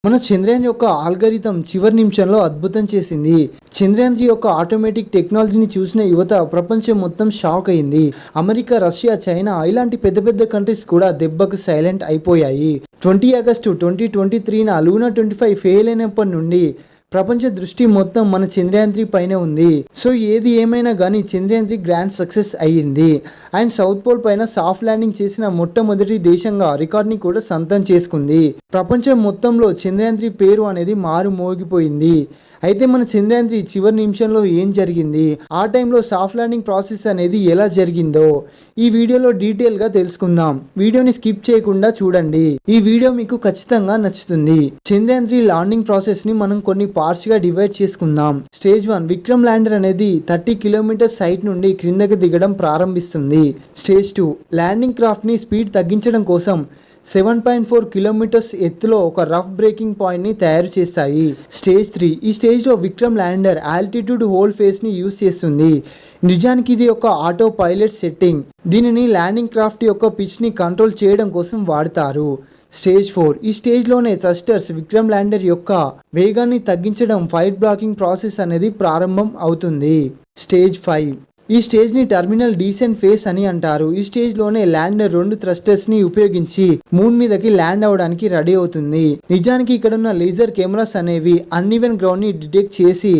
మన చంద్రయాన్ యొక్క ఆల్గరిథం చివరి నిమిషంలో అద్భుతం చేసింది. చంద్రయాన్ యొక్క ఆటోమేటిక్ టెక్నాలజీని చూసిన యువత ప్రపంచం మొత్తం షాక్ అయింది. అమెరికా, రష్యా, చైనా ఇలాంటి పెద్ద పెద్ద కంట్రీస్ కూడా దెబ్బకు సైలెంట్ అయిపోయాయి. 20 ఆగస్టు 2023న లూనా 25 ఫెయిల్ అయినప్పటి నుండి ప్రపంచ దృష్టి మొత్తం మన చంద్రయాన్ 3 పైన ఉంది. సో ఏది ఏమైనా కానీ చంద్రయాన్ 3 గ్రాండ్ సక్సెస్ అయ్యింది. అండ్ సౌత్ పోల్ పైన సాఫ్ట్ ల్యాండింగ్ చేసిన మొట్టమొదటి దేశంగా రికార్డ్ని కూడా సొంతం చేసుకుంది. ప్రపంచం మొత్తంలో చంద్రయాన్ 3 పేరు అనేది మారు మోగిపోయింది. అయితే మన చంద్రయాన్ 3 చివరి నిమిషంలో ఏం జరిగింది, ఆ టైంలో సాఫ్ట్ ల్యాండింగ్ ప్రాసెస్ అనేది ఎలా జరిగిందో ఈ వీడియోలో డీటెయిల్గా తెలుసుకుందాం. వీడియోని స్కిప్ చేయకుండా చూడండి. ఈ వీడియో మీకు ఖచ్చితంగా నచ్చుతుంది. చంద్రయాన్ 3 ల్యాండింగ్ ప్రాసెస్ని మనం కొన్ని పార్ట్స్గా డివైడ్ చేసుకుందాం. స్టేజ్ 1 విక్రమ్ ల్యాండర్ అనేది 30 కిలోమీటర్స్ సైట్ నుండి క్రిందకి దిగడం ప్రారంభిస్తుంది. స్టేజ్ 2 ల్యాండింగ్ క్రాఫ్ట్ని స్పీడ్ తగ్గించడం కోసం 7.4 కిలోమీటర్స్ ఎత్తులో ఒక రఫ్ బ్రేకింగ్ పాయింట్ని తయారు చేస్తాయి. స్టేజ్ 3 ఈ స్టేజ్లో విక్రమ్ ల్యాండర్ ఆల్టిట్యూడ్ హోల్ ఫేస్ని యూజ్ చేస్తుంది. నిజానికి ఇది ఒక ఆటో పైలట్ సెట్టింగ్. దీనిని ల్యాండింగ్ క్రాఫ్ట్ యొక్క పిచ్ని కంట్రోల్ చేయడం కోసం వాడతారు. స్టేజ్ 4 ఈ స్టేజ్లోనే థ్రస్టర్స్ విక్రమ్ ల్యాండర్ యొక్క వేగాన్ని తగ్గించడం ఫైర్ బ్లాకింగ్ ప్రాసెస్ అనేది ప్రారంభం అవుతుంది. స్టేజ్ 5 ఈ స్టేజ్ని టర్మినల్ డీసెంట్ ఫేస్ అని అంటారు. ఈ స్టేజ్లోనే ల్యాండర్ 2 థ్రస్టర్స్ని ఉపయోగించి మూన్ మీదకి ల్యాండ్ అవడానికి రెడీ అవుతుంది. నిజానికి ఇక్కడున్న లేజర్ కెమెరాస్ అనేవి అన్ఈవెన్ గ్రౌండ్ని డిటెక్ట్ చేసి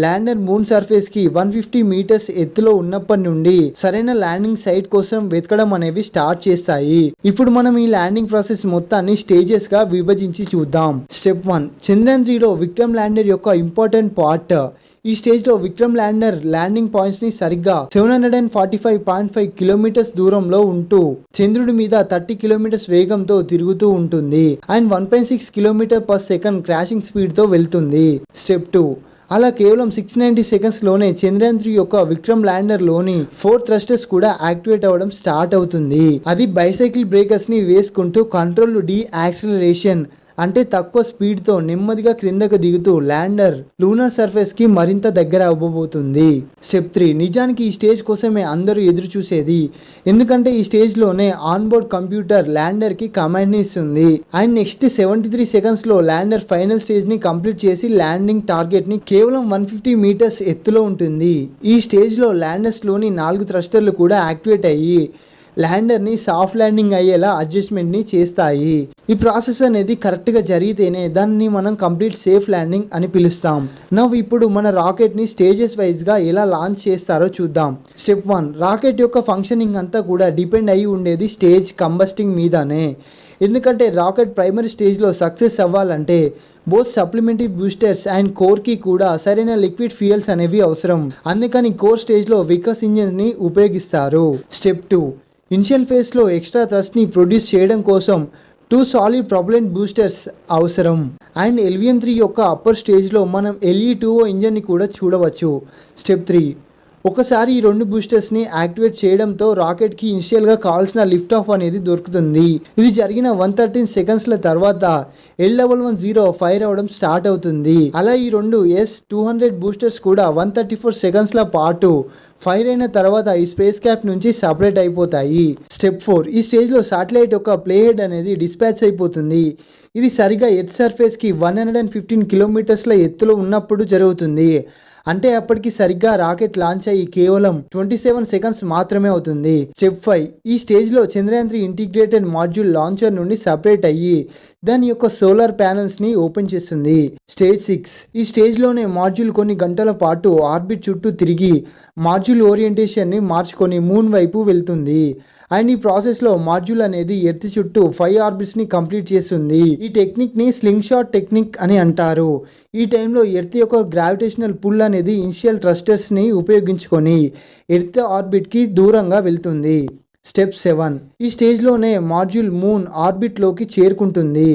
ల్యాండర్ మూన్ సర్ఫేస్కి 150 మీటర్స్ ఎత్తులో ఉన్నప్పటి నుండి సరైన ల్యాండింగ్ సైట్ కోసం వెతకడం అనేవి స్టార్ట్ చేస్తాయి. ఇప్పుడు మనం ఈ ల్యాండింగ్ ప్రాసెస్ మొత్తాన్ని స్టేజెస్గా విభజించి చూద్దాం. స్టెప్ 1 చంద్రయాన్ 3లో విక్రమ్ ల్యాండర్ యొక్క ఇంపార్టెంట్ పార్ట్. ఈ స్టేజ్లో విక్రమ్ ల్యాండర్ ల్యాండింగ్ పాయింట్స్ని సరిగ్గా 745.5 కిలోమీటర్స్ దూరంలో ఉంటూ చంద్రుడి మీద 30 కిలోమీటర్స్ వేగంతో తిరుగుతూ ఉంటుంది. And 1.6 kilometre per second crashing స్పీడ్తో వెళ్తుంది. స్టెప్ 2 అలా కేవలం 690 సెకండ్స్లోనే చంద్రయాన్ 3 యొక్క విక్రమ్ ల్యాండర్లోని 4 థ్రస్టర్స్ కూడా యాక్టివేట్ అవ్వడం స్టార్ట్ అవుతుంది. అది బైసైకిల్ బ్రేకర్స్ని వేసుకుంటూ కంట్రోల్ డీ యాక్సిలరేషన్ అంటే తక్కువ స్పీడ్తో నెమ్మదిగా క్రిందకు దిగుతూ ల్యాండర్ లూనార్ సర్ఫేస్కి మరింత దగ్గర అవ్వబోతుంది. స్టెప్ 3 నిజానికి ఈ స్టేజ్ కోసమే అందరూ ఎదురు చూసేది. ఎందుకంటే ఈ స్టేజ్లోనే ఆన్బోర్డ్ కంప్యూటర్ ల్యాండర్కి కమాండ్ని ఇస్తుంది. అండ్ నెక్స్ట్ 73 సెకండ్స్లో ల్యాండర్ ఫైనల్ స్టేజ్ని కంప్లీట్ చేసి ల్యాండింగ్ టార్గెట్ని కేవలం 150 మీటర్స్ ఎత్తులో ఉంటుంది. ఈ స్టేజ్లో ల్యాండర్స్లోని 4 థ్రస్టర్లు కూడా యాక్టివేట్ అయ్యి ల్యాండర్ని సాఫ్ట్ ల్యాండింగ్ అయ్యేలా అడ్జస్ట్మెంట్ని చేస్తాయి. ఈ ప్రాసెస్ అనేది కరెక్ట్గా జరిగితేనే దాన్ని మనం కంప్లీట్ సేఫ్ ల్యాండింగ్ అని పిలుస్తాం. నవ్వు ఇప్పుడు మన రాకెట్ని స్టేజెస్ వైజ్గా ఎలా లాంచ్ చేస్తారో చూద్దాం. స్టెప్ 1 రాకెట్ యొక్క ఫంక్షనింగ్ అంతా కూడా డిపెండ్ అయ్యి ఉండేది స్టేజ్ కంబస్టింగ్ మీదనే. ఎందుకంటే రాకెట్ ప్రైమరీ స్టేజ్లో సక్సెస్ అవ్వాలంటే బోత్ సప్లిమెంటరీ బూస్టర్స్ అండ్ కోర్కి కూడా సరైన లిక్విడ్ ఫ్యూయల్స్ అనేవి అవసరం. అందుకని కోర్ స్టేజ్లో వికస్ ఇంజిన్స్ని ఉపయోగిస్తారు. స్టెప్ 2 ఇనిషియల్ ఫేస్లో ఎక్స్ట్రా థ్రస్ట్ని ప్రొడ్యూస్ చేయడం కోసం 2 సాలిడ్ ప్రొపలెంట్ బూస్టర్స్ అవసరం. అండ్ LVM-3 యొక్క అప్పర్ స్టేజ్లో మనం LE-2O ఇంజన్ని కూడా చూడవచ్చు. స్టెప్ 3 ఒకసారి ఈ 2 బూస్టర్స్ని యాక్టివేట్ చేయడంతో రాకెట్కి ఇనిషియల్గా కావాల్సిన లిఫ్ట్ ఆఫ్ అనేది దొరుకుతుంది. ఇది జరిగిన 113 సెకండ్స్ల తర్వాత L11 ఫైర్ అవ్వడం స్టార్ట్ అవుతుంది. అలా ఈ 2 S-200 బూస్టర్స్ కూడా 134 సెకండ్స్ల పాటు ఫైర్ అయిన తర్వాత ఈ స్పేస్ క్రాఫ్ట్ నుంచి సపరేట్ అయిపోతాయి. స్టెప్ 4 ఈ స్టేజ్లో శాటిలైట్ యొక్క ప్లే హెడ్ అనేది డిస్పాచ్ అయిపోతుంది. ఇది సరిగా ఎర్త్ సర్ఫేస్కి 115 కిలోమీటర్స్ల ఎత్తులో ఉన్నప్పుడు జరుగుతుంది. అంటే అప్పటికి సరిగ్గా రాకెట్ లాంచ్ అయ్యి కేవలం 27 సెకండ్స్ మాత్రమే అవుతుంది. స్టెప్ 5 ఈ స్టేజ్లో చంద్రయాన్ 3 ఇంటిగ్రేటెడ్ మాడ్యూల్ లాంచర్ నుండి సపరేట్ అయ్యి దాని యొక్క సోలార్ ప్యానల్స్ని ఓపెన్ చేస్తుంది. స్టేజ్ 6 ఈ స్టేజ్లోనే మాడ్యూల్ కొన్ని గంటల పాటు ఆర్బిట్ చుట్టూ తిరిగి మాడ్యూల్ ఓరియంటేషన్ని మార్చుకొని మూన్ వైపు వెళ్తుంది. అండ్ ఈ ప్రాసెస్లో మాడ్యూల్ అనేది ఎర్త్ చుట్టూ 5 ఆర్బిట్స్ని కంప్లీట్ చేస్తుంది. ఈ టెక్నిక్ని స్లింగ్ షాట్ టెక్నిక్ అని అంటారు. ఈ టైంలో ఎర్త్ యొక్క గ్రావిటేషనల్ పుల్ అనేది ఇనిషియల్ థ్రస్టర్స్ని ఉపయోగించుకొని ఎర్త్ ఆర్బిట్కి దూరంగా వెళ్తుంది. స్టెప్ 7 ఈ స్టేజ్లోనే మాడ్యూల్ మూన్ ఆర్బిట్లోకి చేరుకుంటుంది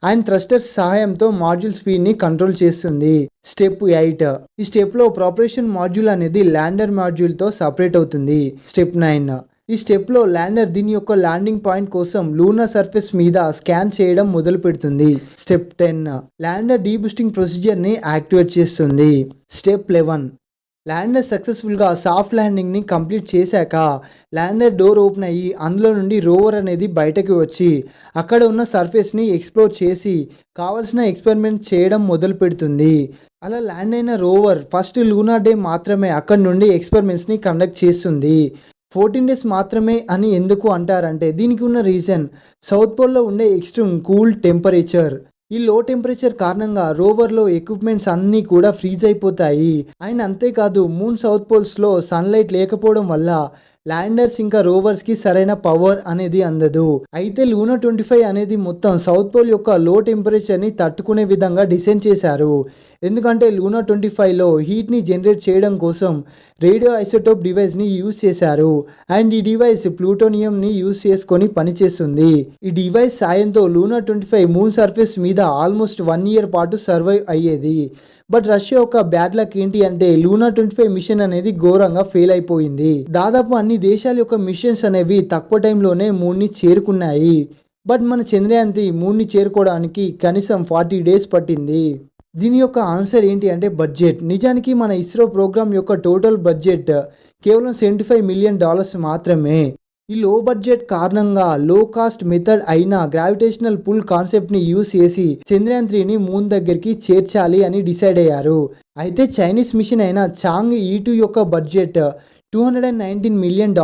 అండ్ థ్రస్టర్స్ సహాయంతో మాడ్యూల్ స్పీడ్ని కంట్రోల్ చేస్తుంది. స్టెప్ 8 ఈ స్టెప్లో ప్రిపరేషన్ మాడ్యూల్ అనేది ల్యాండర్ మాడ్యూల్తో సపరేట్ అవుతుంది. స్టెప్ 9 ఈ స్టెప్లో ల్యాండర్ దీని యొక్క ల్యాండింగ్ పాయింట్ కోసం లూనార్ సర్ఫేస్ మీద స్కాన్ చేయడం మొదలు పెడుతుంది. స్టెప్ 10 ల్యాండర్ డీబూస్టింగ్ ప్రొసీజర్ని యాక్టివేట్ చేస్తుంది. స్టెప్ 11 ల్యాండర్ సక్సెస్ఫుల్గా సాఫ్ట్ ల్యాండింగ్ని కంప్లీట్ చేశాక ల్యాండర్ డోర్ ఓపెన్ అయ్యి అందులో నుండి రోవర్ అనేది బయటకు వచ్చి అక్కడ ఉన్న సర్ఫేస్ని ఎక్స్ప్లోర్ చేసి కావాల్సిన ఎక్స్పెరిమెంట్ చేయడం మొదలు పెడుతుంది. అలా ల్యాండ్ అయిన రోవర్ ఫస్ట్ లూనార్ డే మాత్రమే అక్కడి నుండి ఎక్స్పెరిమెంట్స్ని కండక్ట్ చేస్తుంది. 14 డేస్ మాత్రమే అని ఎందుకు అంటారంటే దీనికి ఉన్న రీజన్ సౌత్ పోల్లో ఉండే ఎక్స్ట్రీమ్ కూల్ టెంపరేచర్. ఈ లో టెంపరేచర్ కారణంగా రోవర్లో ఎక్విప్మెంట్స్ అన్నీ కూడా ఫ్రీజ్ అయిపోతాయి. అండ్ అంతేకాదు మూన్ సౌత్ పోల్స్లో సన్లైట్ లేకపోవడం వల్ల ల్యాండర్స్ ఇంకా రోవర్స్కి సరైన పవర్ అనేది అందదు. అయితే లూనా 25 అనేది మొత్తం సౌత్ పోల్ యొక్క లో టెంపరేచర్ని తట్టుకునే విధంగా డిజైన్ చేశారు. ఎందుకంటే లూనా 25లో హీట్ని జనరేట్ చేయడం కోసం రేడియో ఐసోటోప్ డివైస్ని యూజ్ చేశారు. అండ్ ఈ డివైస్ ప్లూటోనియంని యూజ్ చేసుకొని పనిచేస్తుంది. ఈ డివైస్ సాయంతో లూనా 25 మూన్ సర్ఫేస్ మీద ఆల్మోస్ట్ 1 ఇయర్ పాటు సర్వైవ్ అయ్యేది. బట్ రష్యా యొక్క బ్యాడ్ లక్ ఏంటి అంటే లూనా 25 మిషన్ అనేది ఘోరంగా ఫెయిల్ అయిపోయింది. దాదాపు అన్ని దేశాల యొక్క మిషన్స్ అనేవి తక్కువ టైంలోనే మూన్ని చేరుకున్నాయి. బట్ మన చంద్రయాన్ మూన్ని చేరుకోవడానికి కనీసం 40 డేస్ పట్టింది. దీని యొక్క ఆన్సర్ ఏంటి అంటే బడ్జెట్. నిజానికి మన ఇస్రో ప్రోగ్రామ్ యొక్క టోటల్ బడ్జెట్ కేవలం $75 మిలియన్ మాత్రమే. ఈ లో బడ్జెట్ కారణంగా లో కాస్ట్ మెథడ్ అయిన గ్రావిటేషనల్ పుల్ కాన్సెప్ట్ని యూజ్ చేసి చంద్రయాన్ 3ని మూన్ దగ్గరికి చేర్చాలి అని డిసైడ్ అయ్యారు. అయితే చైనీస్ మిషన్ అయిన చాంగ్ E2 యొక్క బడ్జెట్ $219 మిలియన్.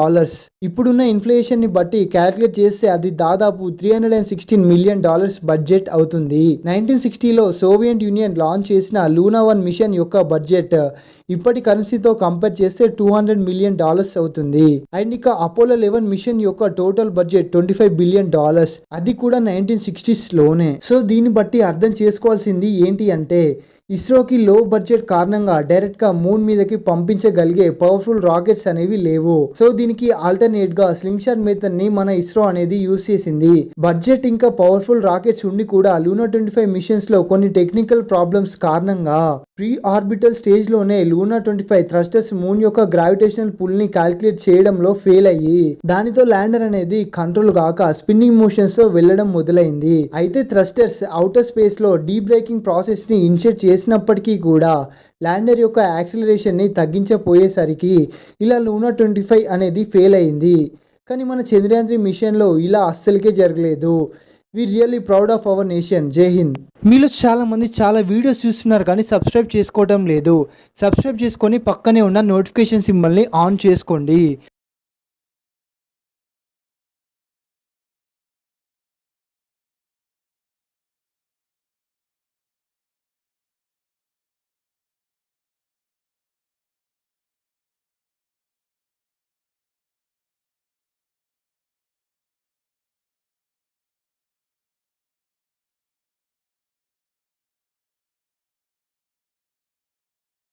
ఇప్పుడున్న ఇన్ఫ్లేషన్ని బట్టి క్యాలిక్యులేట్ చేస్తే అది దాదాపు $316 మిలియన్ బడ్జెట్ అవుతుంది. 1960లో సోవియట్ యూనియన్ లాంచ్ చేసిన లూనా 1 మిషన్ యొక్క బడ్జెట్ ఇప్పటి కరెన్సీతో కంపేర్ చేస్తే $200 మిలియన్ అవుతుంది. అండ్ ఇక అపోలో 11 మిషన్ యొక్క టోటల్ బడ్జెట్ $25 బిలియన్, అది కూడా 1960స్లోనే. సో దీన్ని బట్టి అర్థం చేసుకోవాల్సింది ఏంటి అంటే ఇస్రోకి లో బడ్జెట్ కారణంగా డైరెక్ట్గా మూన్ మీదకి పంపించగలిగే పవర్ఫుల్ రాకెట్స్ అనేవి లేవు. సో దీనికి ఆల్టర్నేట్గా స్లింగ్ షాట్ మెథడ్ని మన ఇస్రో అనేది యూజ్ చేసింది. బడ్జెట్ ఇంకా పవర్ఫుల్ రాకెట్స్ ఉండి కూడా లూనా 25 మిషన్స్లో కొన్ని టెక్నికల్ ప్రాబ్లమ్స్ కారణంగా ప్రీ ఆర్బిటల్ స్టేజ్లోనే లూనా 25 థ్రస్టర్స్ మూన్ యొక్క గ్రావిటేషనల్ పుల్ని క్యాలిక్యులేట్ చేయడంలో ఫెయిల్ అయ్యి దానితో ల్యాండర్ అనేది కంట్రోల్ కాక స్పిన్నింగ్ మోషన్స్తో వెళ్ళడం మొదలైంది. అయితే థ్రస్టర్స్ అవుటర్ స్పేస్లో డీ బ్రేకింగ్ ప్రాసెస్ని ఇనిషియేట్ చేసినప్పటికీ కూడా ల్యాండర్ యొక్క యాక్సిలరేషన్ని తగ్గించపోయేసరికి ఇలా లూనా 25 అనేది ఫెయిల్ అయింది. కానీ మన చంద్రయాన్ 3 మిషన్లో ఇలా అస్సలకే జరగలేదు. We really proud of our nation. Jai Hind. మీలో చాలామంది చాలా వీడియోస్ చూస్తున్నారు కానీ సబ్స్క్రైబ్ చేసుకోవడం లేదు. సబ్స్క్రైబ్ చేసుకొని పక్కనే ఉన్న నోటిఫికేషన్ సింబల్ని ఆన్ చేసుకోండి.